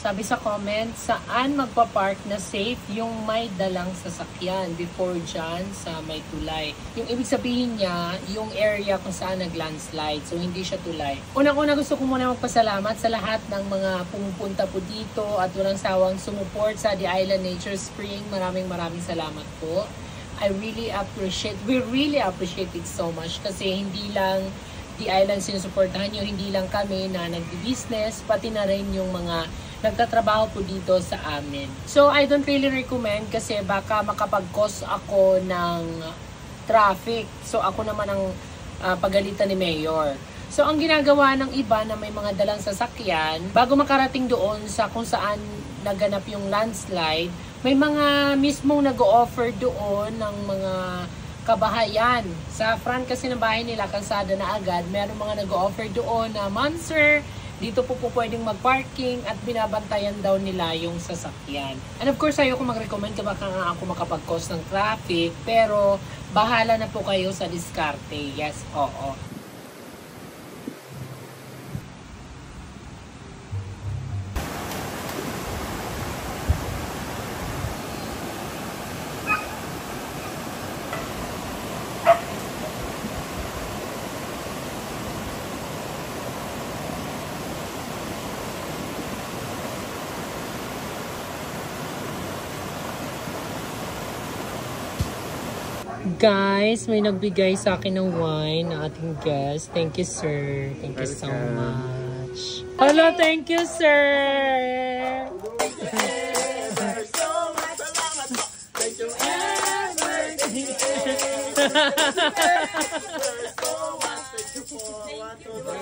sabi sa comment, saan magpa-park na safe yung may dalang sasakyan before dyan sa may tulay. Yung ibig sabihin niya, yung area kung saan nag-landslide. So, hindi siya tulay. Unang-una gusto ko muna magpasalamat sa lahat ng mga pumupunta po dito at walang sawang sumuport sa The Island Nature Spring. Maraming salamat po. We really appreciate it so much kasi hindi lang The Island sinusuportahan nyo, hindi lang kami na nagbi-business, pati na rin yung mga nagtatrabaho po dito sa amin. So, I don't really recommend kasi baka makapag-cause ako ng traffic. So, ako naman ang pagalitan ni Mayor. So, ang ginagawa ng iba na may mga dalang sasakyan, bago makarating doon sa kung saan naganap yung landslide, may mga mismong nag-o-offer doon ng mga kabahayan. Sa front kasi ng bahay nila, kalsada na agad, meron mga nag-o-offer doon na, "Ma'am sir, dito po pwedeng mag-parking," at binabantayan daw nila yung sasakyan. And of course, ayoko mag-recommend ka baka nga ako makapag-cause ng traffic, pero bahala na po kayo sa diskarte. Yes, oo. Guys, may nagbigay sa akin ng wine na ating guest. Thank you, sir. Thank you so much. Hello, thank you, sir.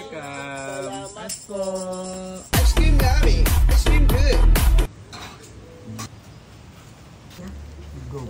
Salamat po. Ice cream yummy. Ice cream good. Go.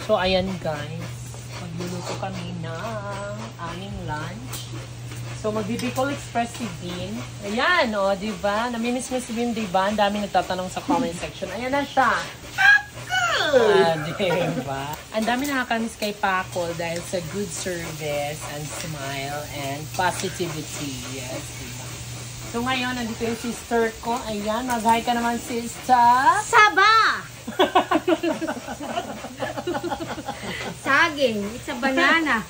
So, ayan guys. Magluluto kami ng aming lunch. So, magbi-Bicol Express si Bean. Ayan, o, diba? Namimiss mo si Bean, diba? Ang dami nagtatanong sa comment section. Ayan na siya. Diba? Ang dami nakakamiss kay Paco dahil sa good service and smile and positivity. Yes, diba? So, ngayon, nandito yung sister ko. Ayan, mag-hi ka naman, sister. Saba! Saging, it's a banana.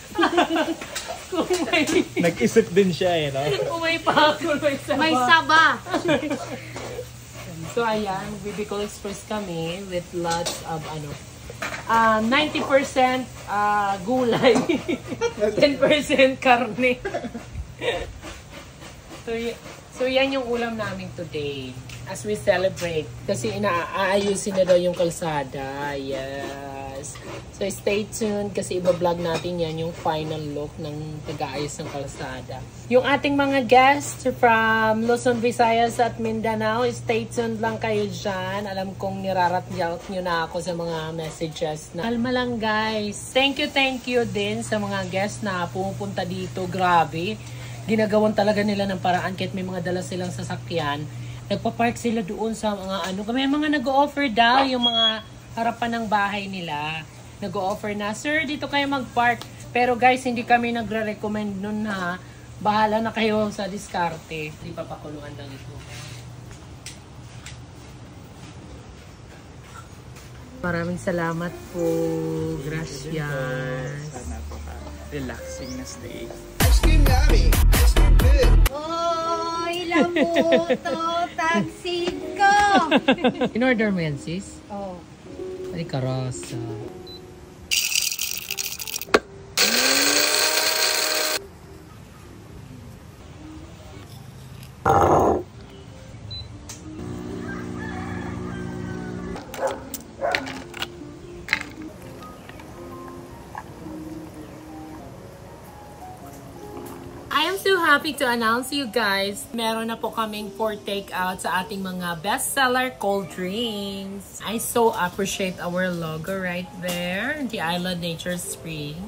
Nag-isip din siya eh, no? Umay pa ako, may saba. May saba. So, ayan, Bicol Express kami with lots of, 90% gulay, 10% karne. So, yan yung ulam namin today as we celebrate. Kasi inaayusin na daw yung kalsada. Yes. So, stay tuned kasi iba-vlog natin yan yung final look ng pag-aayos ng kalsada. Yung ating mga guests from Luzon, Visayas at Mindanao, stay tuned lang kayo dyan. Alam kong nirarat-out nyo na ako sa mga messages. Kalma lang guys. Thank you din sa mga guests na pumupunta dito. Grabe. Ginagawan talaga nila ng paraan kahit may mga dala silang sasakyan. Nagpa-park sila doon sa mga may mga nag-o-offer daw yung mga harapan ng bahay nila. Nag-o-offer na, "Sir, dito kayo mag-park." Pero guys, hindi kami nagre-recommend nun ha. Bahala na kayo sa diskarte. Hindi pa pakuluan lang ito. Maraming salamat po. Gracias. Relaxing na stay. Ice cream yummy. Ice cream good. Oy, lamuto, tagsid ko. In-order mo yan, sis? Oh. Ay, karasa. I am so happy to announce you guys, meron na po kaming for takeout sa ating mga bestseller cold drinks. I so appreciate our logo right there, the Island Nature Spring.